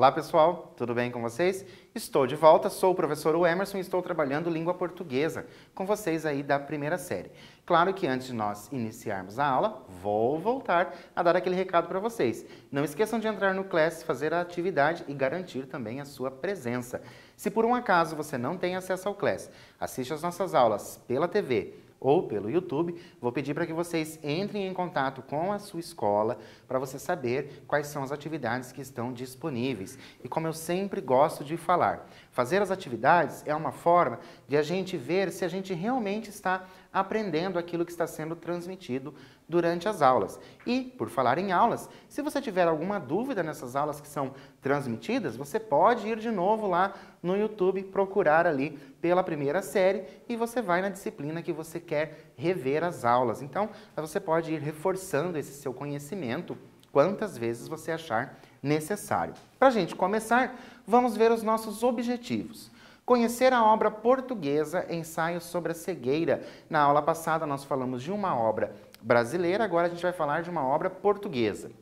Olá pessoal, tudo bem com vocês? Estou de volta, sou o professor Emerson e estou trabalhando língua portuguesa com vocês aí da primeira série. Claro que antes de nós iniciarmos a aula, vou voltar a dar aquele recado para vocês. Não esqueçam de entrar no Class, fazer a atividade e garantir também a sua presença. Se por um acaso você não tem acesso ao Class, assiste as nossas aulas pela TV ou pelo YouTube, vou pedir para que vocês entrem em contato com a sua escola para você saber quais são as atividades que estão disponíveis. E como eu sempre gosto de falar, fazer as atividades é uma forma de a gente ver se a gente realmente está aprendendo aquilo que está sendo transmitido durante as aulas. E, por falar em aulas, se você tiver alguma dúvida nessas aulas que são transmitidas, você pode ir de novo lá no YouTube, procurar ali pela primeira série e você vai na disciplina que você quer rever as aulas. Então, você pode ir reforçando esse seu conhecimento quantas vezes você achar necessário. Para a gente começar, vamos ver os nossos objetivos. Conhecer a obra portuguesa Ensaio sobre a Cegueira. Na aula passada nós falamos de uma obra brasileira, agora a gente vai falar de uma obra portuguesa.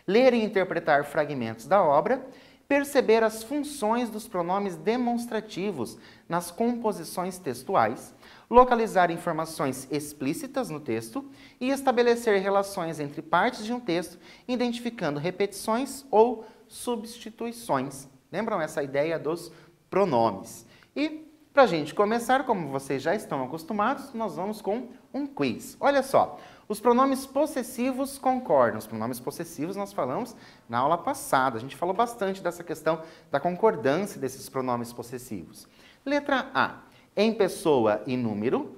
Ler e interpretar fragmentos da obra, perceber as funções dos pronomes demonstrativos nas composições textuais, localizar informações explícitas no texto e estabelecer relações entre partes de um texto, identificando repetições ou substituições. Lembram essa ideia dos pronomes? E, para a gente começar, como vocês já estão acostumados, nós vamos com um quiz. Olha só, os pronomes possessivos concordam. Os pronomes possessivos nós falamos na aula passada. A gente falou bastante dessa questão da concordância desses pronomes possessivos. Letra A, em pessoa e número.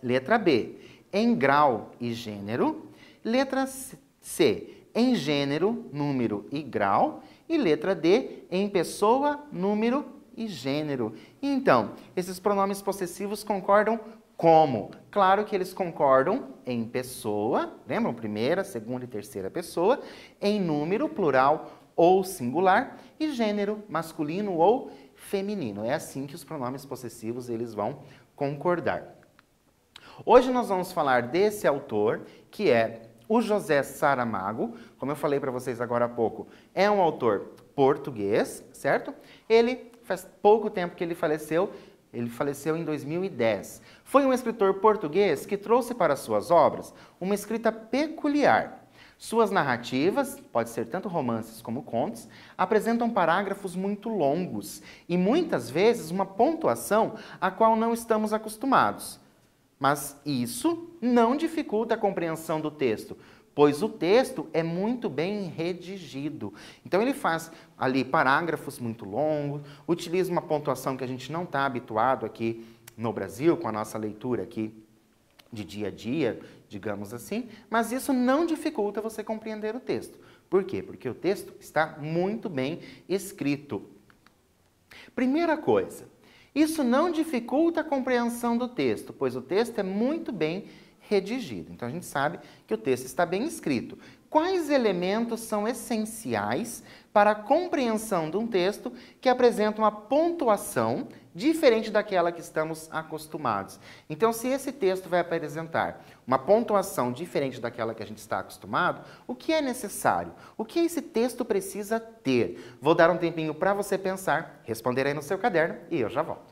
Letra B, em grau e gênero. Letra C, em gênero, número e grau. E letra D, em pessoa, número e gênero. Então, esses pronomes possessivos concordam como? Claro que eles concordam em pessoa, lembram? Primeira, segunda e terceira pessoa, em número, plural ou singular, e gênero, masculino ou feminino. É assim que os pronomes possessivos eles vão concordar. Hoje nós vamos falar desse autor, que é o José Saramago. Como eu falei para vocês agora há pouco, é um autor português, certo? Ele faz pouco tempo que ele faleceu em 2010. Foi um escritor português que trouxe para suas obras uma escrita peculiar. Suas narrativas, pode ser tanto romances como contos, apresentam parágrafos muito longos e muitas vezes uma pontuação a qual não estamos acostumados. Mas isso não dificulta a compreensão do texto, pois o texto é muito bem redigido. Então ele faz ali parágrafos muito longos, utiliza uma pontuação que a gente não está habituado aqui no Brasil, com a nossa leitura aqui de dia a dia, digamos assim, mas isso não dificulta você compreender o texto. Por quê? Porque o texto está muito bem escrito. Primeira coisa, isso não dificulta a compreensão do texto, pois o texto é muito bem redigido. Então, a gente sabe que o texto está bem escrito. Quais elementos são essenciais para a compreensão de um texto que apresenta uma pontuação diferente daquela que estamos acostumados? Então, se esse texto vai apresentar uma pontuação diferente daquela que a gente está acostumado, o que é necessário? O que esse texto precisa ter? Vou dar um tempinho para você pensar, responder aí no seu caderno e eu já volto.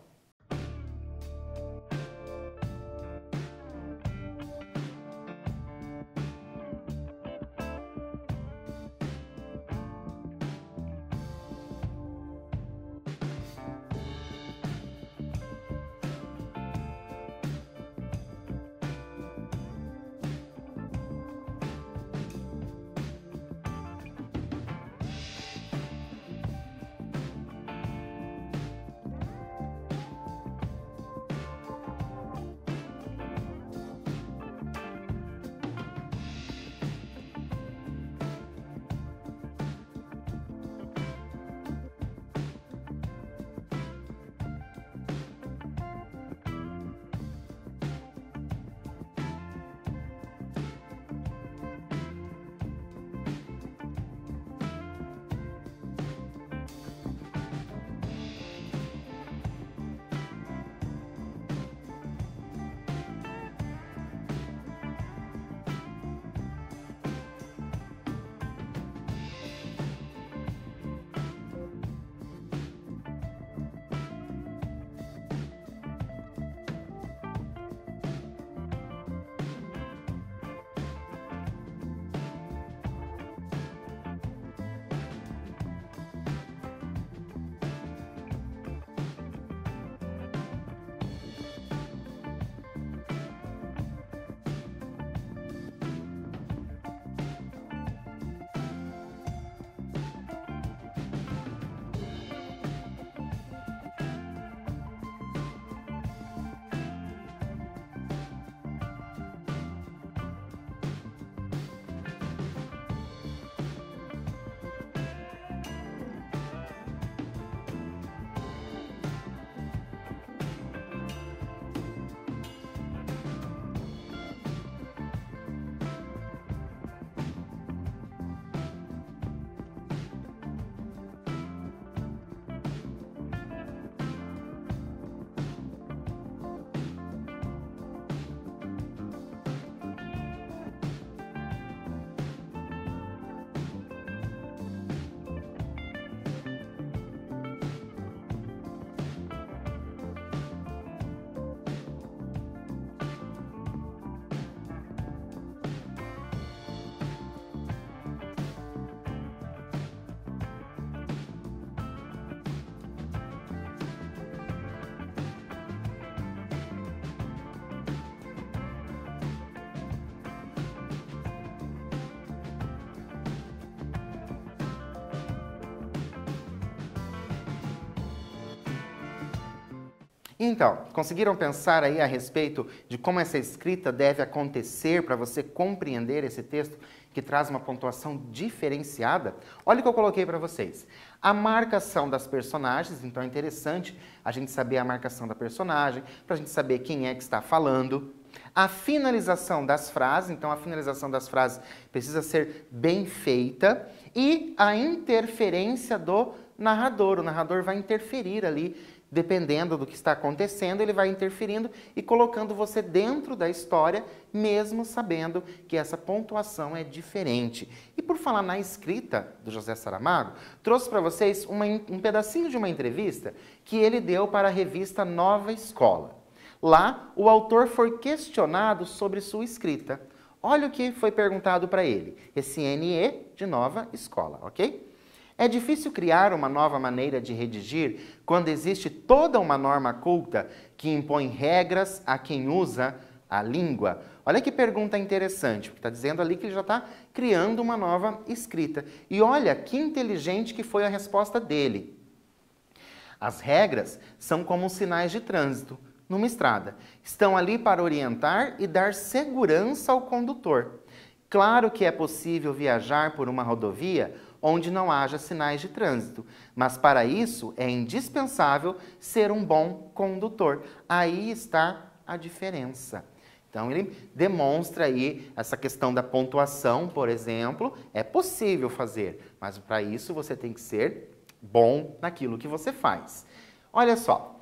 Então, conseguiram pensar aí a respeito de como essa escrita deve acontecer para você compreender esse texto que traz uma pontuação diferenciada? Olha o que eu coloquei para vocês. A marcação das personagens, então é interessante a gente saber a marcação da personagem, para a gente saber quem é que está falando. A finalização das frases, então a finalização das frases precisa ser bem feita. E a interferência do narrador. O narrador vai interferir ali, dependendo do que está acontecendo, ele vai interferindo e colocando você dentro da história, mesmo sabendo que essa pontuação é diferente. E por falar na escrita do José Saramago, trouxe para vocês um pedacinho de uma entrevista que ele deu para a revista Nova Escola. Lá, o autor foi questionado sobre sua escrita. Olha o que foi perguntado para ele. Esse NE de Nova Escola, ok? É difícil criar uma nova maneira de redigir quando existe toda uma norma culta que impõe regras a quem usa a língua? Olha que pergunta interessante, porque está dizendo ali que ele já está criando uma nova escrita. E olha que inteligente que foi a resposta dele. As regras são como sinais de trânsito numa estrada. Estão ali para orientar e dar segurança ao condutor. Claro que é possível viajar por uma rodovia onde não haja sinais de trânsito, mas para isso é indispensável ser um bom condutor. Aí está a diferença. Então ele demonstra aí essa questão da pontuação, por exemplo, é possível fazer, mas para isso você tem que ser bom naquilo que você faz. Olha só,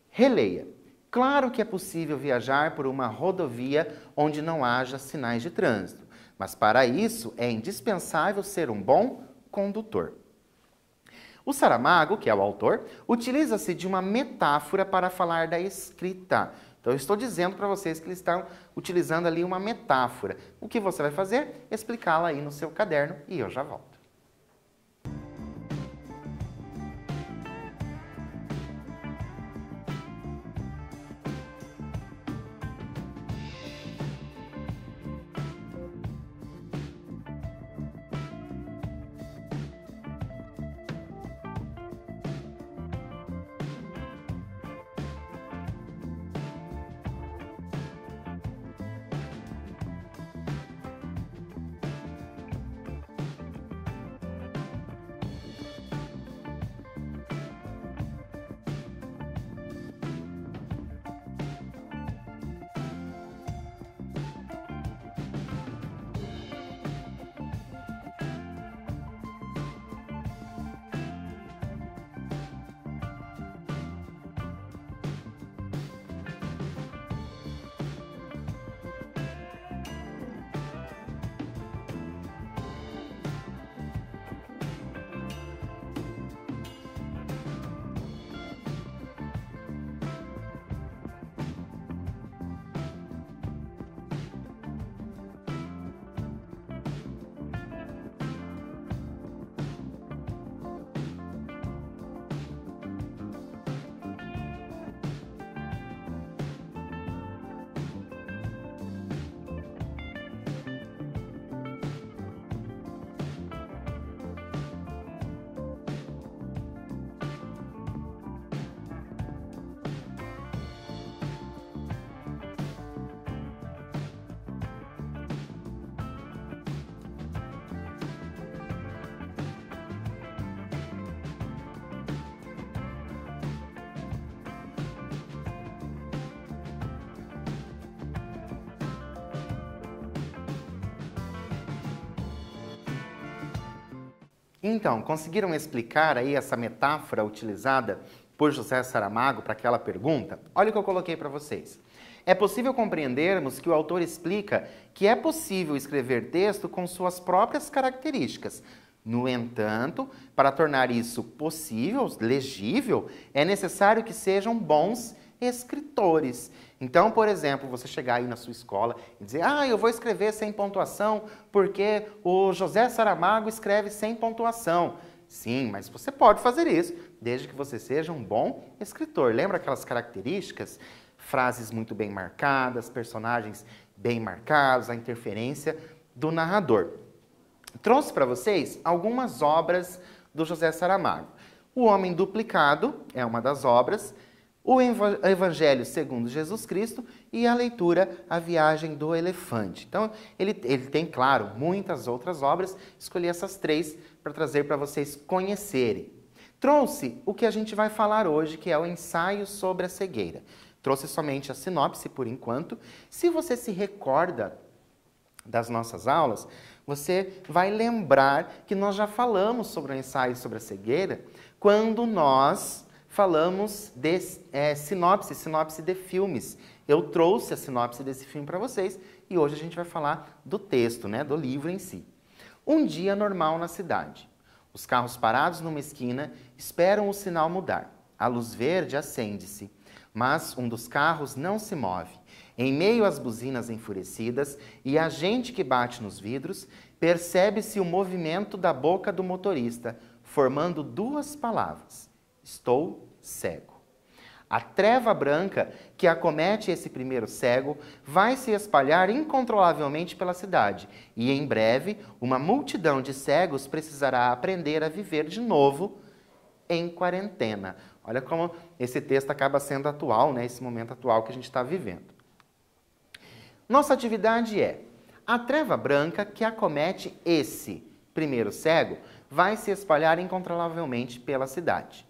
releia. Claro que é possível viajar por uma rodovia onde não haja sinais de trânsito, mas para isso é indispensável ser um bom condutor. O Saramago, que é o autor, utiliza-se de uma metáfora para falar da escrita. Então, eu estou dizendo para vocês que eles estão utilizando ali uma metáfora. O que você vai fazer? Explicá-la aí no seu caderno e eu já volto. Então, conseguiram explicar aí essa metáfora utilizada por José Saramago para aquela pergunta? Olha o que eu coloquei para vocês. É possível compreendermos que o autor explica que é possível escrever texto com suas próprias características. No entanto, para tornar isso possível, legível, é necessário que sejam bons escritores. Então, por exemplo, você chegar aí na sua escola e dizer: eu vou escrever sem pontuação porque o José Saramago escreve sem pontuação. Sim, mas você pode fazer isso, desde que você seja um bom escritor. Lembra aquelas características? Frases muito bem marcadas, personagens bem marcados, a interferência do narrador. Trouxe para vocês algumas obras do José Saramago. O Homem Duplicado é uma das obras. o Evangelho segundo Jesus Cristo e a leitura A Viagem do Elefante. Então, ele tem, claro, muitas outras obras, escolhi essas 3 para trazer para vocês conhecerem. Trouxe o que a gente vai falar hoje, que é o ensaio sobre a cegueira. Trouxe somente a sinopse por enquanto. Se você se recorda das nossas aulas, você vai lembrar que nós já falamos sobre o ensaio sobre a cegueira quando nós falamos de sinopse de filmes. Eu trouxe a sinopse desse filme para vocês e hoje a gente vai falar do texto, né, do livro em si. Um dia normal na cidade. Os carros parados numa esquina esperam o sinal mudar. A luz verde acende-se, mas um dos carros não se move. Em meio às buzinas enfurecidas e a gente que bate nos vidros, percebe-se o movimento da boca do motorista, formando 2 palavras. Estou cego. A treva branca que acomete esse primeiro cego vai se espalhar incontrolavelmente pela cidade e, em breve, uma multidão de cegos precisará aprender a viver de novo em quarentena. Olha como esse texto acaba sendo atual, né? Esse momento atual que a gente está vivendo. Nossa atividade é: a treva branca que acomete esse primeiro cego vai se espalhar incontrolavelmente pela cidade.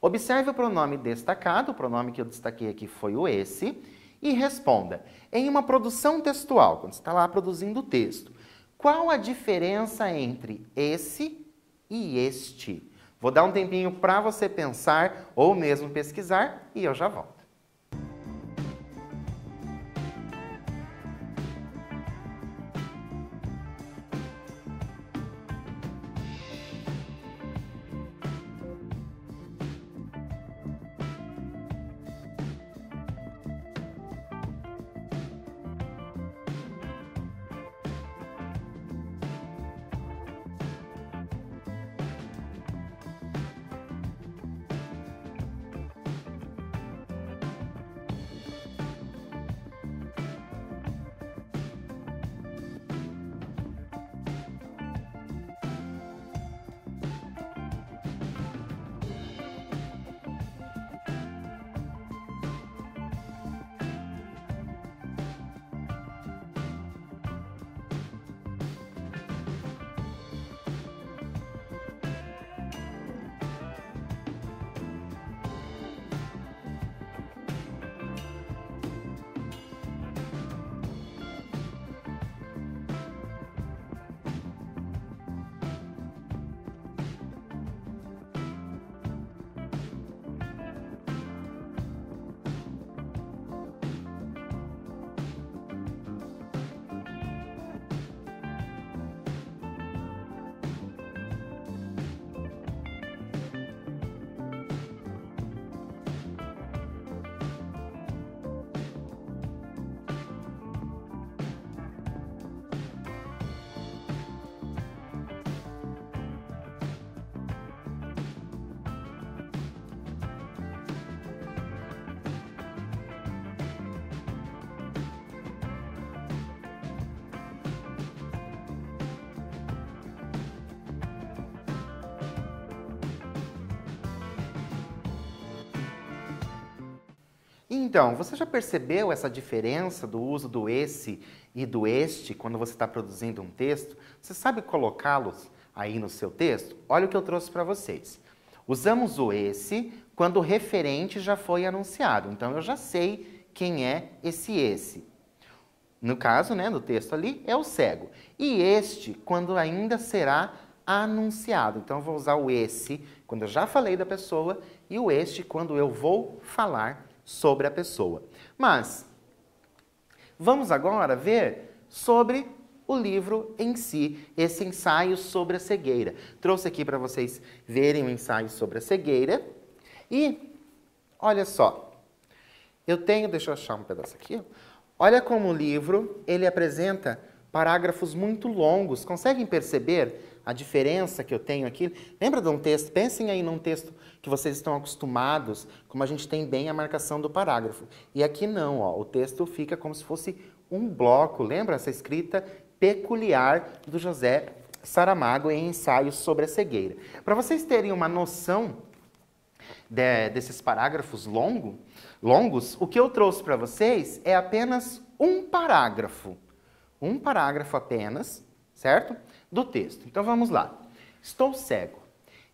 Observe o pronome destacado, o pronome que eu destaquei aqui foi o esse, e responda, em uma produção textual, quando você está lá produzindo o texto, qual a diferença entre esse e este? Vou dar um tempinho para você pensar ou mesmo pesquisar e eu já volto. Então, você já percebeu essa diferença do uso do esse e do este quando você está produzindo um texto? Você sabe colocá-los aí no seu texto? Olha o que eu trouxe para vocês. Usamos o esse quando o referente já foi anunciado. Então, eu já sei quem é esse. No caso, né, do texto ali, é o cego. E este, quando ainda será anunciado. Então, eu vou usar o esse quando eu já falei da pessoa e o este quando eu vou falar sobre a pessoa. Mas, vamos agora ver sobre o livro em si, esse ensaio sobre a cegueira. Trouxe aqui para vocês verem o ensaio sobre a cegueira. E, olha só, deixa eu achar um pedaço aqui. Olha como o livro, ele apresenta parágrafos muito longos. Conseguem perceber a diferença que eu tenho aqui? Lembra de um texto? Pensem aí num texto que vocês estão acostumados, como a gente tem bem a marcação do parágrafo. E aqui não, ó, o texto fica como se fosse um bloco. Lembra essa escrita peculiar do José Saramago em Ensaios sobre a Cegueira? Para vocês terem uma noção desses parágrafos longos, o que eu trouxe para vocês é apenas um parágrafo apenas, certo? Do texto. Então vamos lá. Estou cego.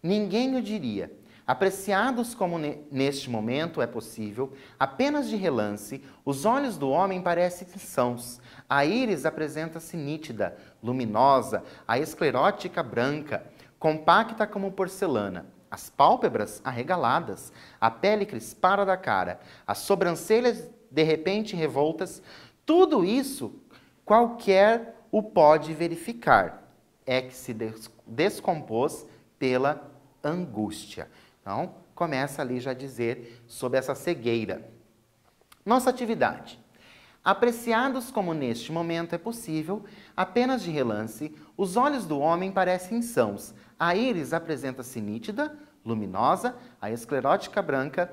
Ninguém o diria. Apreciados como neste momento é possível, apenas de relance, os olhos do homem parecem sãos. A íris apresenta-se nítida, luminosa, a esclerótica branca, compacta como porcelana, as pálpebras arregaladas, a pele crispada da cara, as sobrancelhas de repente revoltas, tudo isso qualquer o pode verificar. É que se descompôs pela angústia. Então, começa ali já a dizer sobre essa cegueira. Nossa atividade. Apreciados como neste momento é possível, apenas de relance, os olhos do homem parecem sãos. A íris apresenta-se nítida, luminosa, a esclerótica branca,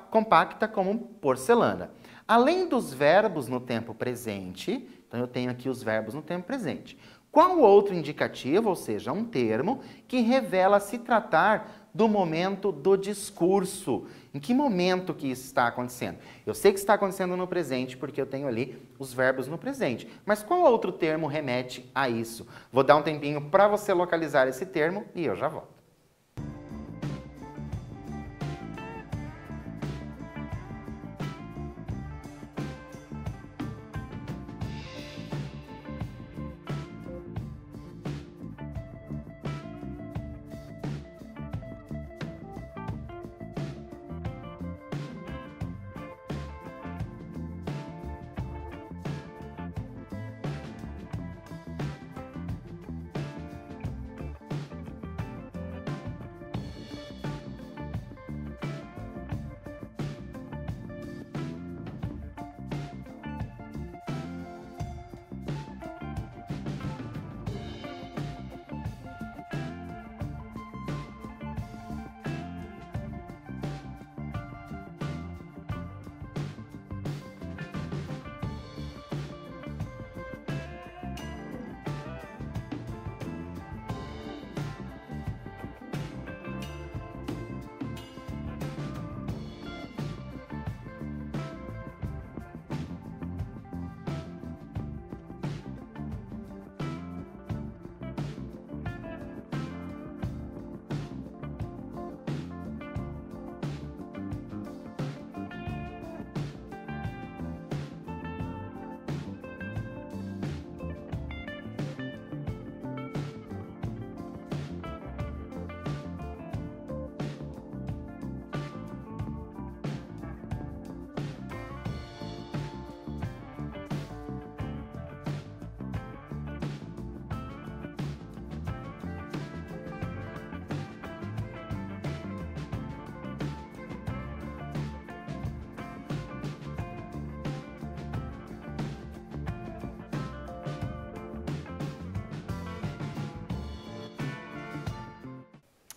compacta como porcelana. Além dos verbos no tempo presente, então eu tenho aqui os verbos no tempo presente. Qual outro indicativo, ou seja, um termo, que revela se tratar do momento do discurso? Em que momento que isso está acontecendo? Eu sei que está acontecendo no presente, porque eu tenho ali os verbos no presente. Mas qual outro termo remete a isso? Vou dar um tempinho para você localizar esse termo e eu já volto.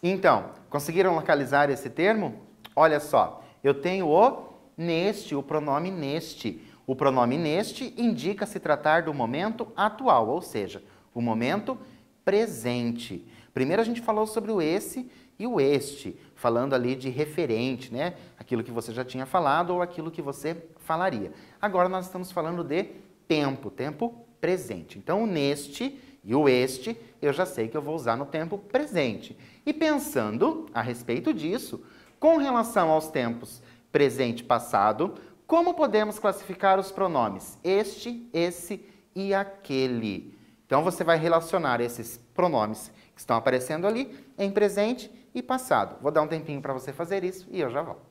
Então, conseguiram localizar esse termo? Olha só, eu tenho o neste, o pronome neste. O pronome neste indica se tratar do momento atual, ou seja, o momento presente. Primeiro a gente falou sobre o esse e o este, falando ali de referente, né? Aquilo que você já tinha falado ou aquilo que você falaria. Agora nós estamos falando de tempo, tempo presente. Então, o neste e o este, eu já sei que eu vou usar no tempo presente. E pensando a respeito disso, com relação aos tempos presente e passado, como podemos classificar os pronomes este, esse e aquele? Então, você vai relacionar esses pronomes que estão aparecendo ali em presente e passado. Vou dar um tempinho para você fazer isso e eu já volto.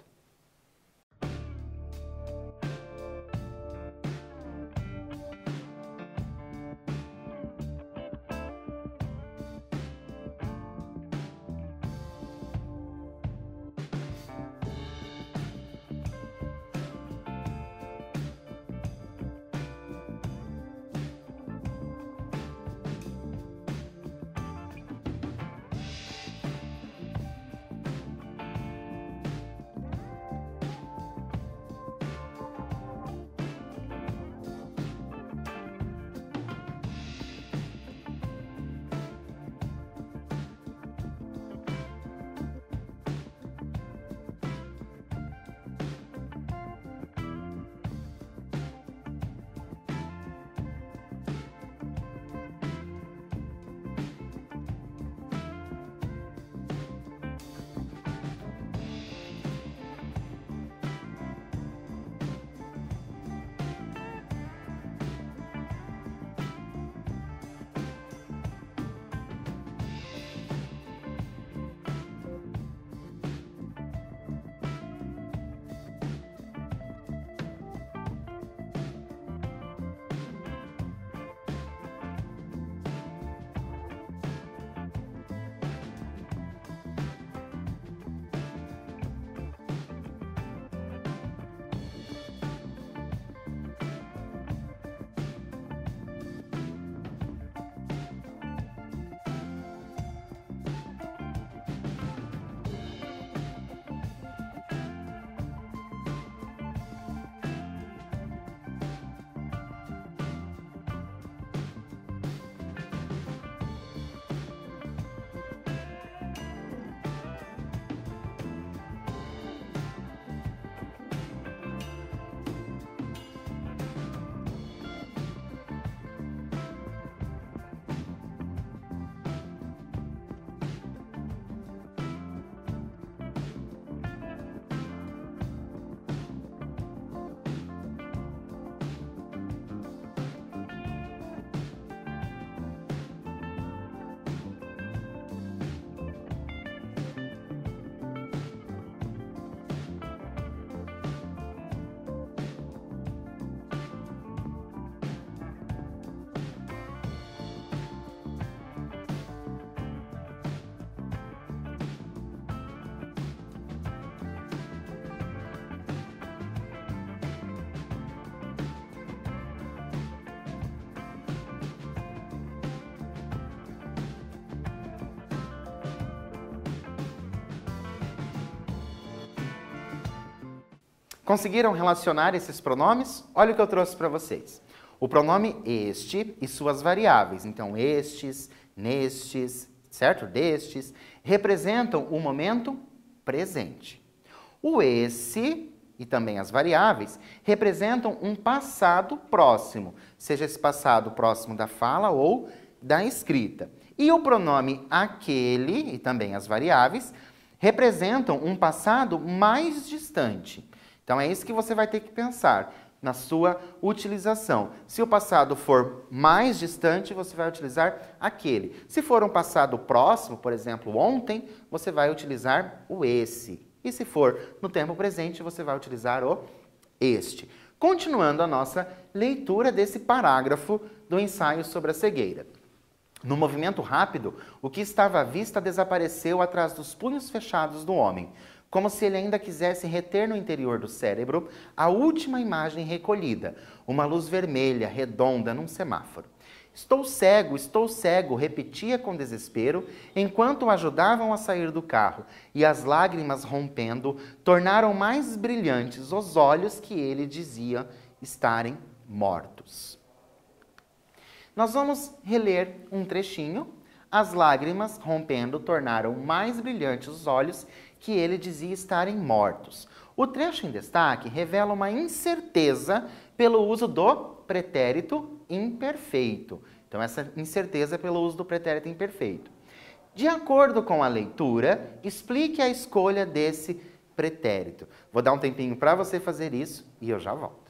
Conseguiram relacionar esses pronomes? Olha o que eu trouxe para vocês. O pronome este e suas variáveis, então estes, nestes, certo? Destes, representam o momento presente. O esse e também as variáveis representam um passado próximo, seja esse passado próximo da fala ou da escrita. E o pronome aquele e também as variáveis representam um passado mais distante. Então é isso que você vai ter que pensar na sua utilização. Se o passado for mais distante, você vai utilizar aquele. Se for um passado próximo, por exemplo, ontem, você vai utilizar o esse. E se for no tempo presente, você vai utilizar o este. Continuando a nossa leitura desse parágrafo do ensaio sobre a cegueira. No movimento rápido, o que estava à vista desapareceu atrás dos punhos fechados do homem, como se ele ainda quisesse reter no interior do cérebro a última imagem recolhida, uma luz vermelha, redonda, num semáforo. Estou cego, repetia com desespero, enquanto o ajudavam a sair do carro, e as lágrimas rompendo tornaram mais brilhantes os olhos que ele dizia estarem mortos. Nós vamos reler um trechinho. As lágrimas rompendo tornaram mais brilhantes os olhos que ele dizia estarem mortos. O trecho em destaque revela uma incerteza pelo uso do pretérito imperfeito. Então, essa incerteza pelo uso do pretérito imperfeito. De acordo com a leitura, explique a escolha desse pretérito. Vou dar um tempinho para você fazer isso e eu já volto.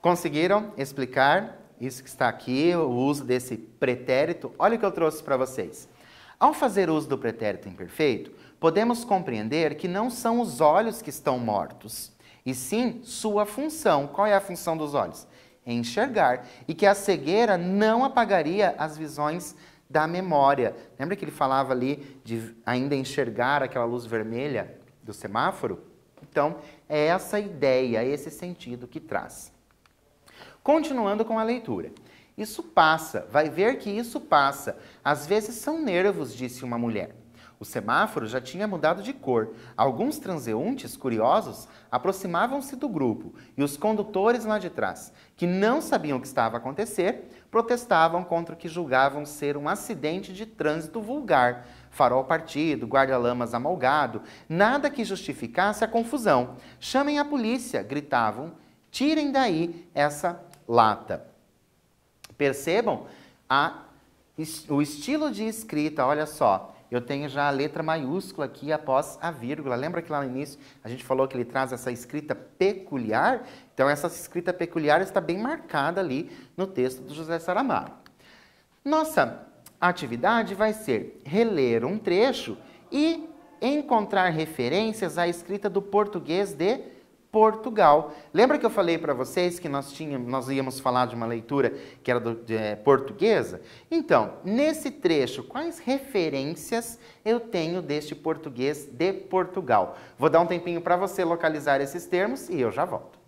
Conseguiram explicar isso que está aqui, o uso desse pretérito? Olha o que eu trouxe para vocês. Ao fazer uso do pretérito imperfeito, podemos compreender que não são os olhos que estão mortos. e sim sua função. Qual é a função dos olhos? Enxergar. E que a cegueira não apagaria as visões da memória. Lembra que ele falava ali de ainda enxergar aquela luz vermelha do semáforo? Então, é essa ideia, esse sentido que traz. Continuando com a leitura. Isso passa, vai ver que isso passa. Às vezes são nervos, disse uma mulher. O semáforo já tinha mudado de cor. Alguns transeuntes, curiosos, aproximavam-se do grupo e os condutores lá de trás, que não sabiam o que estava a acontecer, protestavam contra o que julgavam ser um acidente de trânsito vulgar. Farol partido, guarda-lamas amalgado, nada que justificasse a confusão. Chamem a polícia, gritavam. Tirem daí essa lata. Percebam o estilo de escrita, olha só. Eu tenho já a letra maiúscula aqui após a vírgula. Lembra que lá no início a gente falou que ele traz essa escrita peculiar? Então, essa escrita peculiar está bem marcada ali no texto do José Saramago. Nossa atividade vai ser reler um trecho e encontrar referências à escrita do português de Portugal. Lembra que eu falei para vocês que nós íamos falar de uma leitura que era portuguesa? Então, nesse trecho, quais referências eu tenho deste português de Portugal? Vou dar um tempinho para você localizar esses termos e eu já volto.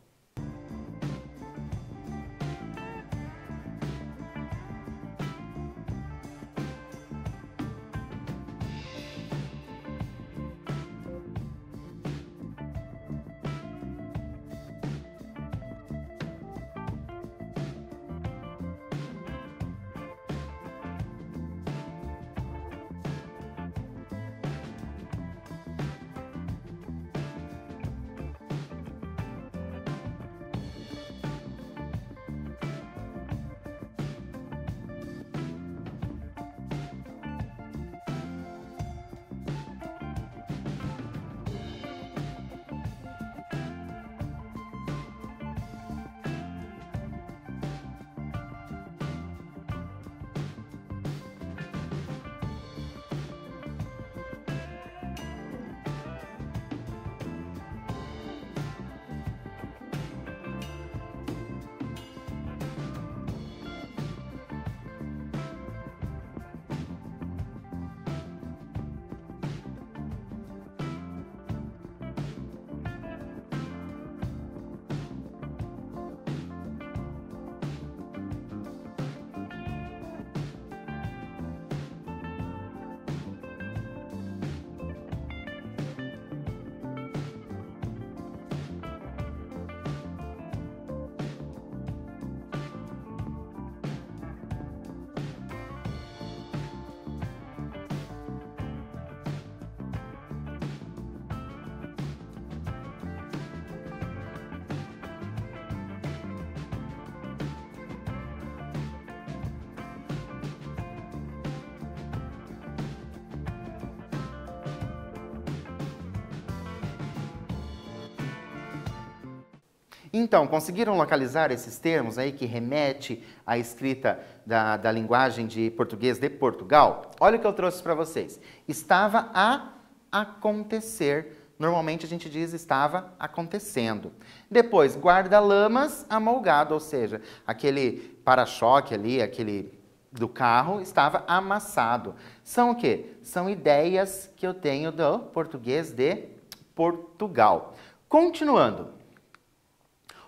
Então, conseguiram localizar esses termos aí que remete à escrita da linguagem de português de Portugal? Olha o que eu trouxe para vocês. Estava a acontecer. Normalmente a gente diz estava acontecendo. Depois, guarda-lamas amolgado, ou seja, aquele para-choque ali, aquele do carro, estava amassado. São o quê? São ideias que eu tenho do português de Portugal. Continuando.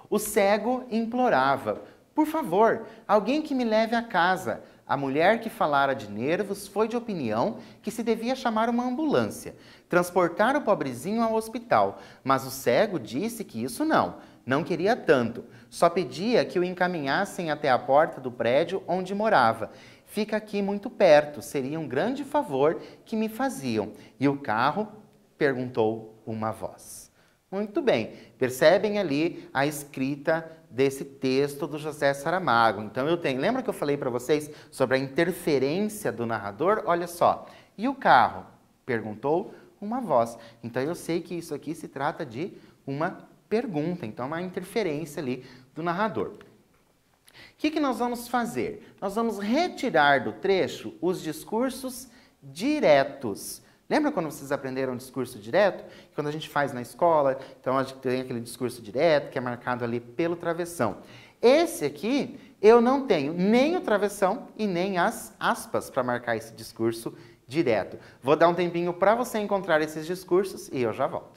O cego implorava, por favor, alguém que me leve a casa. A mulher que falara de nervos foi de opinião que se devia chamar uma ambulância, transportar o pobrezinho ao hospital, mas o cego disse que isso não queria tanto, só pedia que o encaminhassem até a porta do prédio onde morava. Fica aqui muito perto, seria um grande favor que me faziam. E o carro? Perguntou uma voz. Muito bem, percebem ali a escrita desse texto do José Saramago. Então eu tenho, lembra que eu falei para vocês sobre a interferência do narrador? Olha só, e o carro? Perguntou uma voz. Então eu sei que isso aqui se trata de uma pergunta, então uma interferência ali do narrador. O que nós vamos fazer? Nós vamos retirar do trecho os discursos diretos. Lembra quando vocês aprenderam discurso direto? Quando a gente faz na escola, então a gente tem aquele discurso direto que é marcado ali pelo travessão. Esse aqui, eu não tenho nem o travessão e nem as aspas para marcar esse discurso direto. Vou dar um tempinho para você encontrar esses discursos e eu já volto.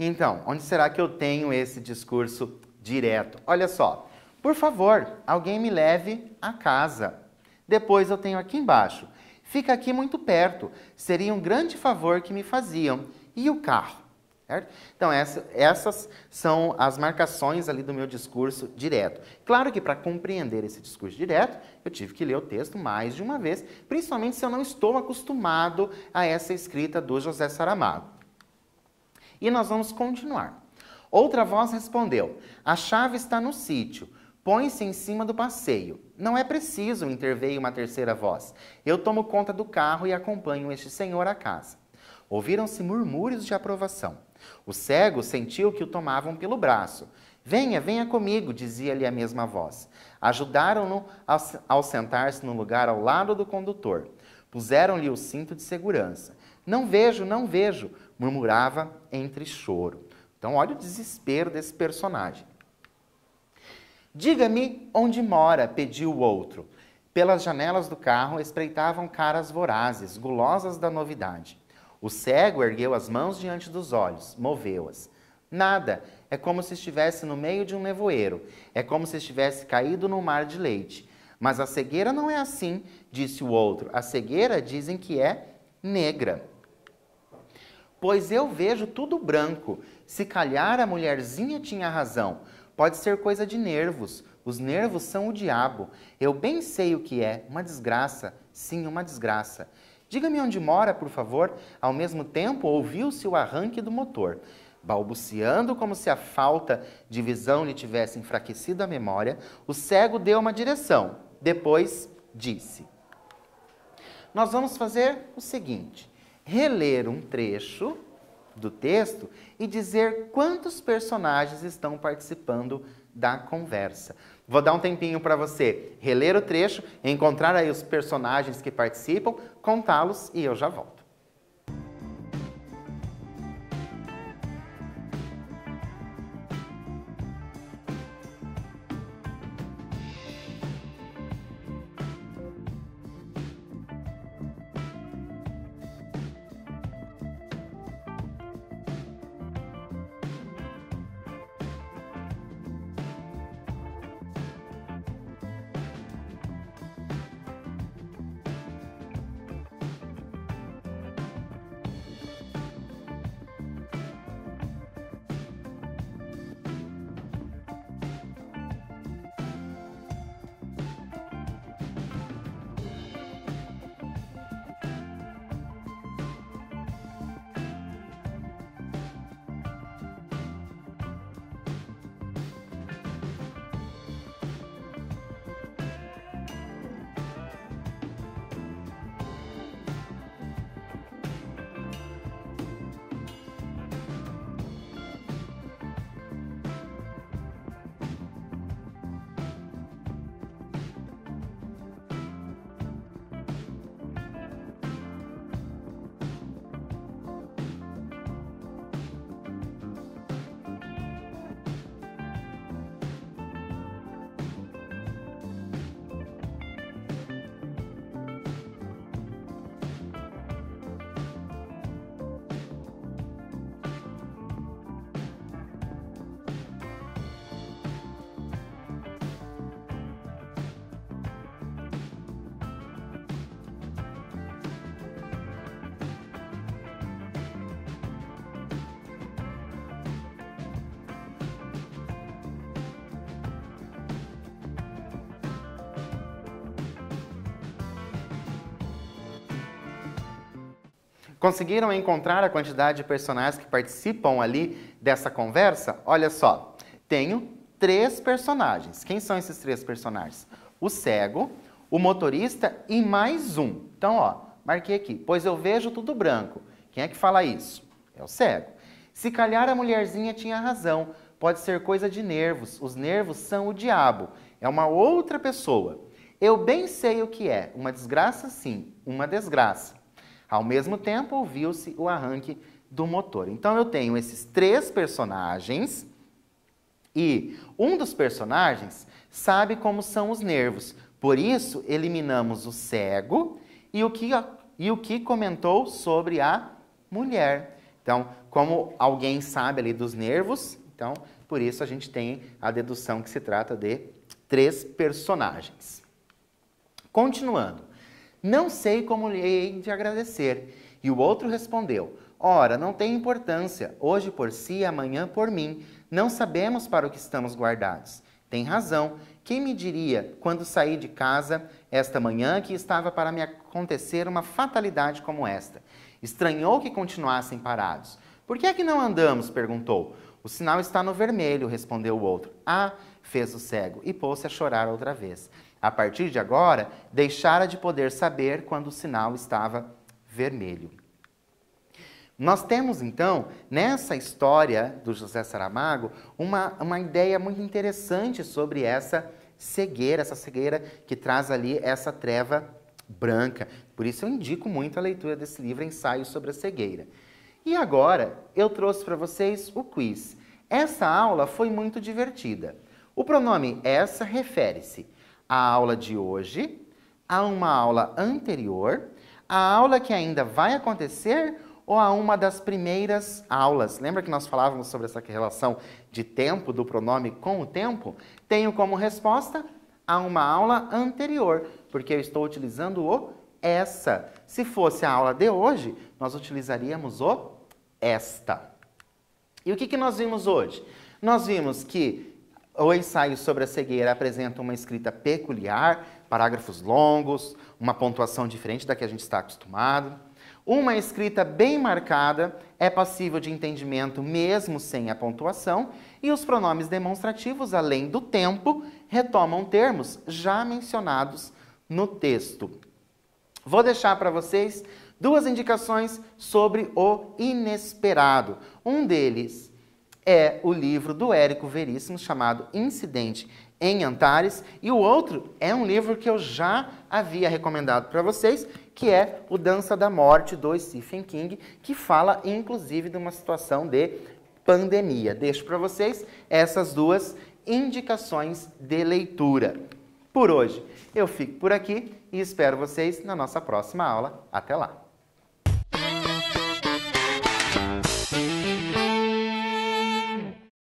Então, onde será que eu tenho esse discurso direto? Olha só, por favor, alguém me leve a casa. Depois eu tenho aqui embaixo, fica aqui muito perto, seria um grande favor que me faziam. E o carro? Certo? Então, essas são as marcações ali do meu discurso direto. Claro que para compreender esse discurso direto, eu tive que ler o texto mais de uma vez, principalmente se eu não estou acostumado a essa escrita do José Saramago. E nós vamos continuar. Outra voz respondeu: a chave está no sítio. Põe-se em cima do passeio. Não é preciso, interveio uma terceira voz. Eu tomo conta do carro e acompanho este senhor à casa. Ouviram-se murmúrios de aprovação. O cego sentiu que o tomavam pelo braço. Venha, venha comigo, dizia-lhe a mesma voz. Ajudaram-no ao sentar-se no lugar ao lado do condutor. Puseram-lhe o cinto de segurança. Não vejo, não vejo, murmurava entre choro. Então, olha o desespero desse personagem. Diga-me onde mora, pediu o outro. Pelas janelas do carro espreitavam caras vorazes, gulosas da novidade. O cego ergueu as mãos diante dos olhos, moveu-as. Nada, é como se estivesse no meio de um nevoeiro, é como se estivesse caído num mar de leite. Mas a cegueira não é assim, disse o outro. A cegueira dizem que é negra. Pois eu vejo tudo branco. Se calhar a mulherzinha tinha razão. Pode ser coisa de nervos. Os nervos são o diabo. Eu bem sei o que é. Uma desgraça. Sim, uma desgraça. Diga-me onde mora, por favor. Ao mesmo tempo, ouviu-se o arranque do motor. Balbuciando como se a falta de visão lhe tivesse enfraquecido a memória, o cego deu uma direção. Depois disse: nós vamos fazer o seguinte. Reler um trecho do texto e dizer quantos personagens estão participando da conversa. Vou dar um tempinho para você reler o trecho, encontrar aí os personagens que participam, contá-los e eu já volto. Conseguiram encontrar a quantidade de personagens que participam ali dessa conversa? Olha só, tenho 3 personagens. Quem são esses 3 personagens? O cego, o motorista e mais um. Então, ó, marquei aqui. Pois eu vejo tudo branco. Quem é que fala isso? É o cego. Se calhar a mulherzinha tinha razão. Pode ser coisa de nervos. Os nervos são o diabo. É uma outra pessoa. Eu bem sei o que é. Uma desgraça, sim. Uma desgraça. Ao mesmo tempo, ouviu-se o arranque do motor. Então, eu tenho esses 3 personagens e um dos personagens sabe como são os nervos. Por isso, eliminamos o cego e o que comentou sobre a mulher. Então, como alguém sabe ali dos nervos, então, por isso a gente tem a dedução que se trata de 3 personagens. Continuando. Não sei como lhe hei de agradecer. E o outro respondeu, ora, não tem importância, hoje por si, amanhã por mim. Não sabemos para o que estamos guardados. Tem razão. Quem me diria, quando saí de casa esta manhã, que estava para me acontecer uma fatalidade como esta? Estranhou que continuassem parados. Por que é que não andamos? Perguntou. O sinal está no vermelho, respondeu o outro. Ah, fez o cego e pôs-se a chorar outra vez. A partir de agora, deixara de poder saber quando o sinal estava vermelho. Nós temos, então, nessa história do José Saramago, uma ideia muito interessante sobre essa cegueira que traz ali essa treva branca. Por isso eu indico muito a leitura desse livro, Ensaio sobre a Cegueira. E agora, eu trouxe para vocês o quiz. Essa aula foi muito divertida. O pronome essa refere-se à aula de hoje, a uma aula anterior, a aula que ainda vai acontecer ou a uma das primeiras aulas. Lembra que nós falávamos sobre essa relação de tempo, do pronome com o tempo? Tenho como resposta a uma aula anterior, porque eu estou utilizando o essa. Se fosse a aula de hoje, nós utilizaríamos o esta. E o que nós vimos hoje? Nós vimos que o ensaio sobre a cegueira apresenta uma escrita peculiar, parágrafos longos, uma pontuação diferente da que a gente está acostumado. Uma escrita bem marcada é passível de entendimento mesmo sem a pontuação, e os pronomes demonstrativos, além do tempo, retomam termos já mencionados no texto. Vou deixar para vocês 2 indicações sobre o inesperado. Um deles é o livro do Érico Veríssimo, chamado Incidente em Antares, e o outro é um livro que eu já havia recomendado para vocês, que é o Dança da Morte, do Stephen King, que fala, inclusive, de uma situação de pandemia. Deixo para vocês essas 2 indicações de leitura. Por hoje, eu fico por aqui e espero vocês na nossa próxima aula. Até lá!